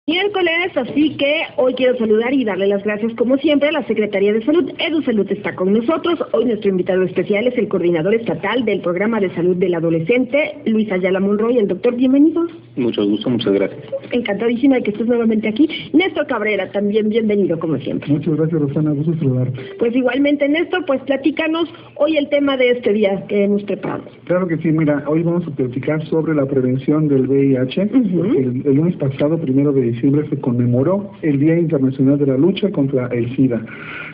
Miércoles, así que hoy quiero saludar y darle las gracias como siempre a la Secretaría de Salud. EduSalud está con nosotros. Hoy nuestro invitado especial es el coordinador estatal del Programa de Salud del Adolescente, Luis Ayala Monroy. El doctor, bienvenido. Mucho gusto, muchas gracias. Encantadísima de que estés nuevamente aquí. Néstor Cabrera, también bienvenido como siempre. Muchas gracias, Rosana, gusto saludarte. Pues igualmente, Néstor, pues platícanos hoy el tema de este día que hemos preparado. Claro que sí, mira, hoy vamos a platicar sobre la prevención del VIH. El lunes pasado, 1 de diciembre, se conmemoró el Día Internacional de la Lucha contra el SIDA.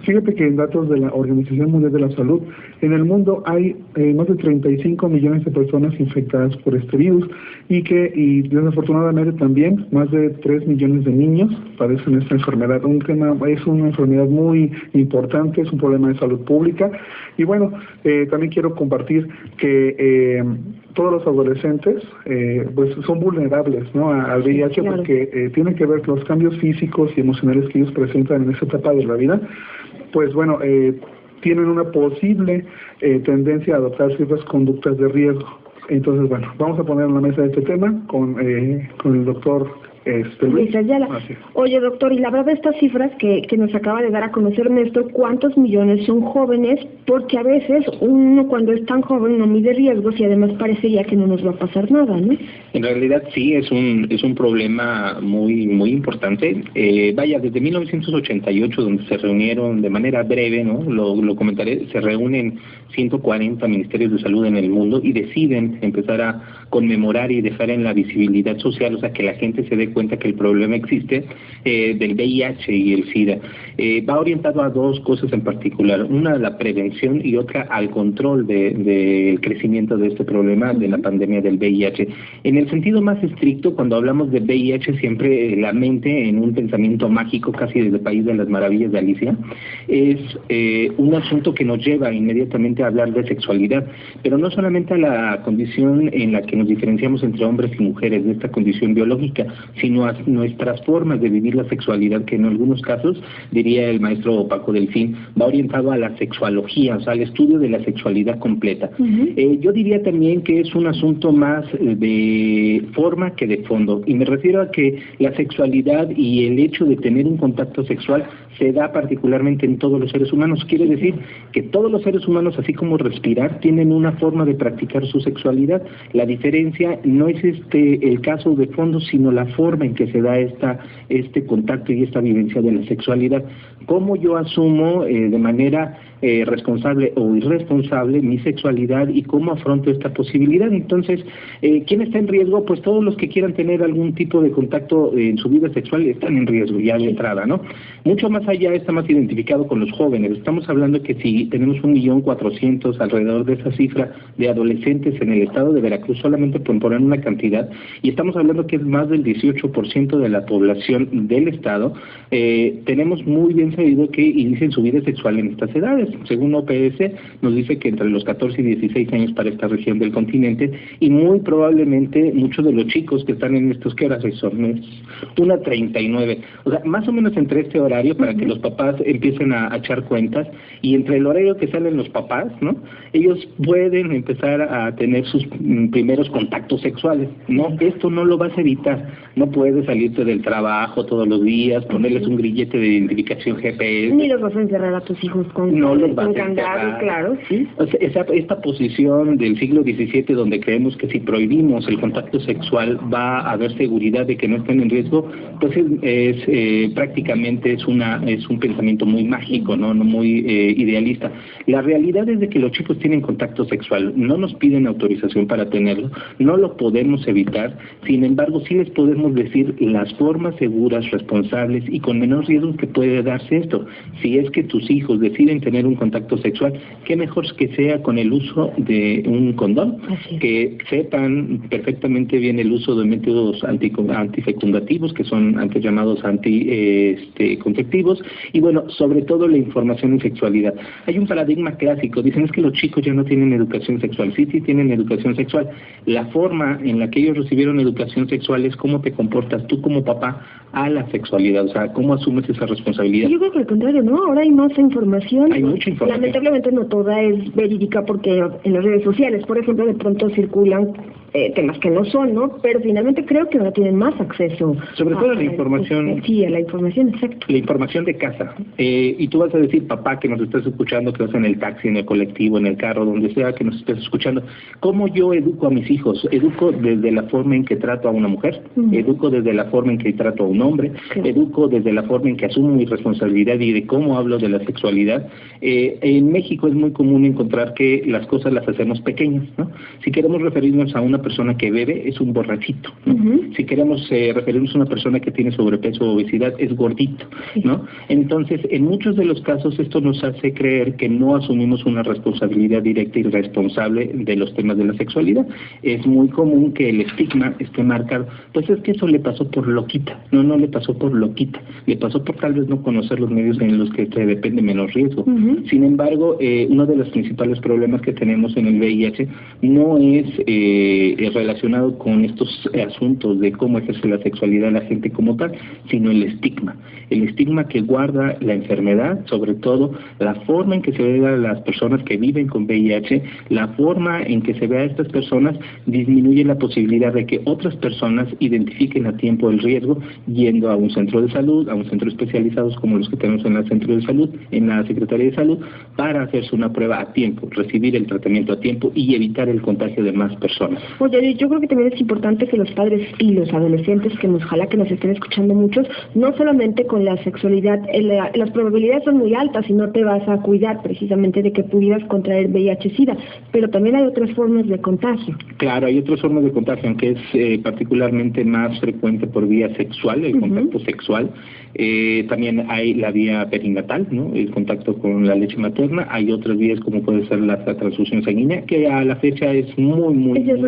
Fíjate que en datos de la Organización Mundial de la Salud, en el mundo hay más de 35 millones de personas infectadas por este virus y desafortunadamente también más de 3 millones de niños padecen esta enfermedad. Es una enfermedad muy importante, es un problema de salud pública. Y bueno, también quiero compartir que todos los adolescentes pues son vulnerables, ¿no?, al VIH, claro, porque tiene que ver con los cambios físicos y emocionales que ellos presentan en esa etapa de la vida. Pues bueno, tienen una posible tendencia a adoptar ciertas conductas de riesgo. Entonces, bueno, vamos a poner en la mesa este tema con el doctor Luis Ayala. Oye, doctor, y la verdad estas cifras que nos acaba de dar a conocer Néstor, ¿cuántos millones son jóvenes? Porque a veces uno cuando es tan joven no mide riesgos y además parecería que no nos va a pasar nada, ¿no? En realidad sí, es un problema muy importante. Vaya, desde 1988, donde se reunieron de manera breve, ¿no?, lo comentaré, se reúnen 140 ministerios de salud en el mundo y deciden empezar a conmemorar y dejar en la visibilidad social, o sea, que la gente se dé cuenta que el problema existe, del VIH y el SIDA. Va orientado a dos cosas en particular, una la prevención y otra al control del crecimiento de este problema de la pandemia del VIH. En el sentido más estricto, cuando hablamos de VIH, siempre la mente, en un pensamiento mágico casi desde el país de las maravillas de Alicia, es un asunto que nos lleva inmediatamente a hablar de sexualidad, pero no solamente a la condición en la que nos diferenciamos entre hombres y mujeres, de esta condición biológica, sino a nuestras formas de vivir la sexualidad, que en algunos casos, diría el maestro Paco Delfín, va orientado a la sexualogía, o sea, al estudio de la sexualidad completa. Yo diría también que es un asunto más de forma que de fondo, y me refiero a que la sexualidad y el hecho de tener un contacto sexual se da particularmente en todos los seres humanos. Quiere decir que todos los seres humanos, así como respirar, tienen una forma de practicar su sexualidad. La diferencia no es el caso de fondo, sino la forma en que se da este contacto y esta vivencia de la sexualidad. Cómo yo asumo de manera responsable o irresponsable mi sexualidad y cómo afronto esta posibilidad. Entonces, ¿quién está en riesgo? Pues todos los que quieran tener algún tipo de contacto en su vida sexual están en riesgo ya de entrada, ¿no? Mucho más allá está más identificado con los jóvenes. Estamos hablando que si tenemos 1.400.000 alrededor de esa cifra de adolescentes en el estado de Veracruz, solamente por poner una cantidad, y estamos hablando que es más del 18% de la población del estado, tenemos muy bien sabido que inician su vida sexual en estas edades. Según OPS, nos dice que entre los 14 y 16 años para esta región del continente, y muy probablemente muchos de los chicos que están en estos, ¿qué horas son? 1:39. O sea, más o menos entre este horario, para que los papás empiecen a echar cuentas, y entre el horario que salen los papás, ¿no?, ellos pueden empezar a tener sus primeros contactos sexuales. No, esto no lo vas a evitar. No puedes salirte del trabajo todos los días, ponerles un grillete de identificación GPS. Ni los vas a encerrar a tus hijos con candado, claro, sí. O sea, esta posición del siglo XVII, donde creemos que si prohibimos el contacto sexual va a haber seguridad de que no estén en riesgo, pues prácticamente es un pensamiento muy mágico, no muy idealista. La realidad es de que los chicos tienen contacto sexual, no nos piden autorización para tenerlo, no lo podemos evitar. Sin embargo, sí les podemos decir las formas seguras, responsables y con menor riesgo que puede darse esto. Si es que tus hijos deciden tener un contacto sexual, qué mejor que sea con el uso de un condón, que sepan perfectamente bien el uso de métodos antifecundativos, que son antes llamados anticonceptivos, y bueno, sobre todo la información en sexualidad. Hay un paradigma clásico, dicen es que los chicos ya no tienen educación sexual. Sí tienen educación sexual. La forma en la que ellos recibieron educación sexual es cómo te comportas tú como papá a la sexualidad? O sea, ¿cómo asumes esa responsabilidad? Yo creo que al contrario, ¿no? Ahora hay más información. Hay mucha información. Lamentablemente no toda es verídica porque en las redes sociales, por ejemplo, de pronto circulan temas que no son, ¿no? Pero finalmente creo que ahora tienen más acceso. Sobre todo a la información. Sí, a la información, exacto. La información de casa. Y tú vas a decir, papá, que nos estás escuchando, que vas en el taxi, en el colectivo, en el carro, donde sea que nos estés escuchando, ¿cómo yo educo a mis hijos? Educo desde la forma en que trato a una mujer, educo desde la forma en que trato a un hombre, educo desde la forma en que asumo mi responsabilidad y de cómo hablo de la sexualidad. En México es muy común encontrar que las cosas las hacemos pequeñas, ¿no? Si queremos referirnos a una persona que bebe, es un borrachito, ¿no? Si queremos referirnos a una persona que tiene sobrepeso o obesidad, es gordito, ¿no? Entonces, en muchos de los casos esto nos hace creer que no asumimos una responsabilidad directa y responsable de los temas de la sexualidad. Es muy común que el estigma esté marcado, pues es que eso le pasó por loquita. No le pasó por loquita, le pasó por tal vez no conocer los medios en los que se depende menos riesgo. Sin embargo, uno de los principales problemas que tenemos en el VIH no es relacionado con estos asuntos de cómo ejerce la sexualidad la gente como tal, sino el estigma que guarda la enfermedad, sobre todo la forma en que se ve a las personas que viven con VIH, la forma en que se ve a estas personas disminuye la posibilidad de que otras personas identifiquen a tiempo el riesgo yendo a un centro de salud, a un centro especializados como los que tenemos en el centro de salud, en la Secretaría de Salud, para hacerse una prueba a tiempo, recibir el tratamiento a tiempo y evitar el contagio de más personas. Oye, yo creo que también es importante que los padres y los adolescentes, que ojalá que nos estén escuchando muchos, no solamente con la sexualidad, las probabilidades son muy altas y no te vas a cuidar precisamente de que pudieras contraer VIH-Sida, pero también hay otras formas de contagio. Claro, hay otras formas de contagio, aunque es particularmente más frecuente por vía sexual, el contacto sexual. También hay la vía perinatal, ¿no? El contacto con la leche materna. Hay otras vías como puede ser la transfusión sanguínea, que a la fecha es muy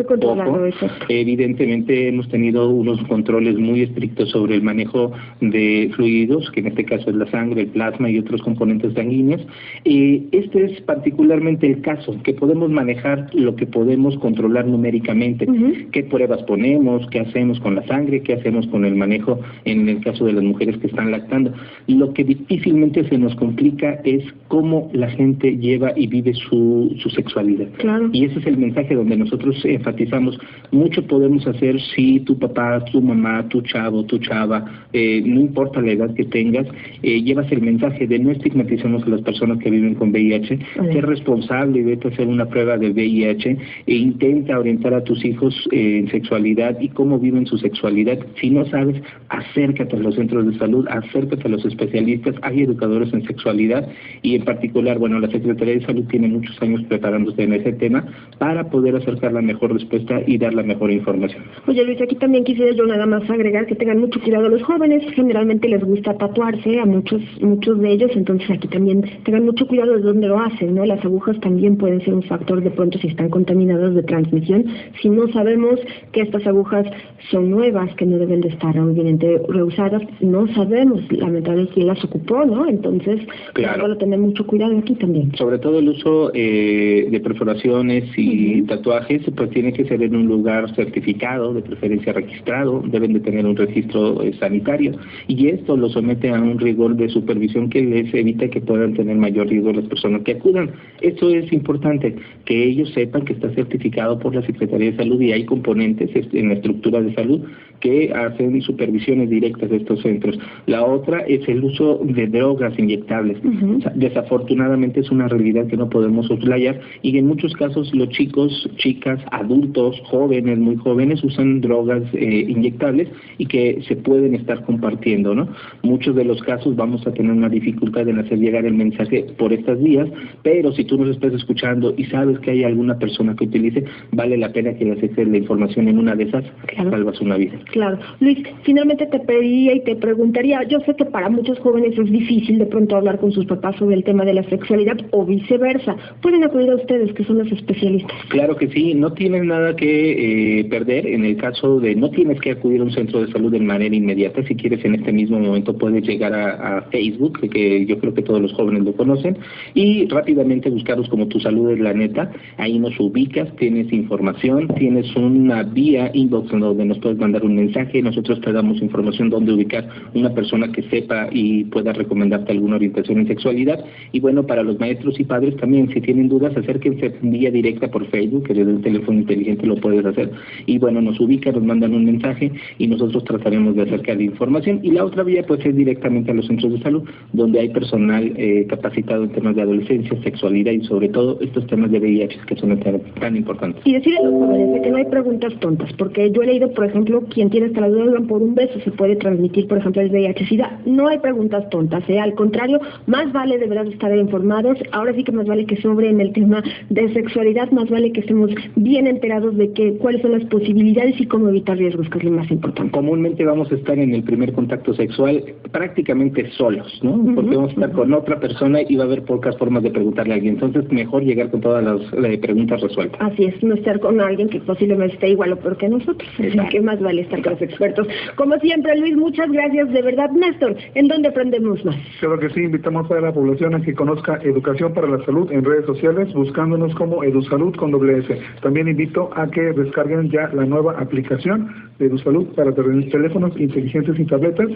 poco. Evidentemente hemos tenido unos controles muy estrictos sobre el manejo de fluidos, que en este caso es la sangre, el plasma y otros componentes sanguíneos. Este es particularmente el caso, que podemos manejar lo que podemos controlar numéricamente. ¿Qué pruebas ponemos? ¿Qué hacemos con la sangre? ¿Qué hacemos con el manejo en el caso de las mujeres que están lactando? Lo que difícilmente se nos complica es cómo la gente lleva y vive su sexualidad. Claro. Y ese es el mensaje donde nosotros enfatizamos. Mucho podemos hacer si tu papá, tu mamá, tu chavo, tu chava, no importa la edad que tengas, llevas el mensaje de no estigmaticemos a las personas que viven con VIH, ser responsable y vete a hacer una prueba de VIH e intenta orientar a tus hijos en sexualidad y cómo viven su sexualidad. Si no sabes, acércate a los centros de salud, acércate a los especialistas, hay educadores en sexualidad y en particular, bueno, la Secretaría de Salud tiene muchos años preparándose en ese tema para poder acercar la mejor respuesta y dar la mejor información. Oye, Luis, aquí también quisiera yo nada más agregar que tengan mucho cuidado. Los jóvenes generalmente les gusta tatuarse, a muchos de ellos, entonces aquí también tengan mucho cuidado de dónde lo hacen, ¿no? Las agujas también pueden ser un factor de pronto si están contaminadas de transmisión. Si no sabemos que estas agujas son nuevas, que no deben de estar obviamente reusadas, no sabemos lamentablemente quién las ocupó, ¿no? Entonces, claro, tener mucho cuidado aquí también. Sobre todo el uso de perforaciones y tatuajes, pues tiene que ser en un lugar certificado, de preferencia registrado, deben de tener un registro sanitario y esto lo somete a un rigor de supervisión que les evita que puedan tener mayor riesgo las personas que acudan. Eso es importante, que ellos sepan que está certificado por la Secretaría de Salud y hay componentes en la estructura de salud que hacen supervisiones directas de estos centros. La otra es el uso de drogas inyectables. O sea, desafortunadamente es una realidad que no podemos soslayar y en muchos casos los chicos, chicas, adultos, jóvenes, muy jóvenes usan drogas inyectables y que se pueden estar compartiendo, ¿no? Muchos de los casos vamos a tener una dificultad en hacer llegar el mensaje por estas vías, pero si tú nos estás escuchando y sabes que hay alguna persona que utilice, vale la pena que le acerques la información en una de esas, salvas una vida. Claro. Luis, finalmente te pediría y te preguntaría, yo sé que para muchos jóvenes es difícil de pronto hablar con sus papás sobre el tema de la sexualidad o viceversa. ¿Pueden acudir a ustedes, que son los especialistas? Claro que sí, no tienes nada que perder. En el caso de no tienes que acudir a un centro de salud de manera inmediata, si quieres en este mismo momento puedes llegar a Facebook, que yo creo que todos los jóvenes lo conocen, y rápidamente buscarlos como Tu Salud es la Neta. Ahí nos ubicas, tienes información, tienes una vía inbox donde nos puedes mandar un mensaje, nosotros te damos información donde ubicar una persona que sepa y pueda recomendarte alguna orientación en sexualidad. Y bueno, para los maestros y padres también, si tienen dudas, acérquense vía directa por Facebook, que desde el teléfono inteligente lo puedes hacer. Y bueno, nos ubican, nos mandan un mensaje y nosotros trataremos de acercar la información. Y la otra vía pues es directamente a los centros de salud, donde hay personal capacitado en temas de adolescencia, sexualidad y sobre todo estos temas de VIH que son tan importantes. Y decirle a los jóvenes que no hay preguntas tontas, porque yo he leído, por ejemplo, quien tiene hasta la duda por un beso se puede transmitir, por ejemplo, el VIH-Sida. No hay preguntas tontas, al contrario, más vale de verdad estar informados. Ahora sí que más vale que sobre en el tema de sexualidad, más vale que estemos bien enterados de cuáles son las posibilidades y cómo evitar riesgos, que es lo más importante. Comúnmente vamos a estar en el primer contacto sexual prácticamente solos, ¿no? Porque vamos a estar con otra persona y va a haber pocas formas de preguntarle a alguien. Entonces, mejor llegar con todas las preguntas resueltas. Así es, no estar con alguien que posiblemente esté igual o peor que nosotros. Así que más vale estar con los expertos. Como siempre, Luis, muchas gracias. De verdad, Néstor, ¿en dónde aprendemos más? Claro que sí, invitamos a la población a que conozca Educación para la Salud en redes sociales, buscándonos como EduSalud con .s. También invito a que descarguen ya la nueva aplicación de EduSalud para teléfonos inteligentes y tabletas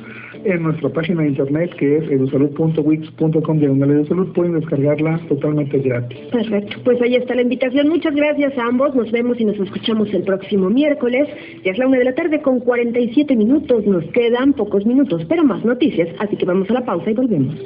en nuestra página de internet, que es edusalud.wix.com/edusalud. Pueden descargarla totalmente gratis. Perfecto, pues ahí está la invitación. Muchas gracias a ambos. Nos vemos y nos escuchamos el próximo miércoles. Ya es la 1:47 PM. Nos quedan pocos minutos, pero más noticias, así que vamos a la pausa y volvemos.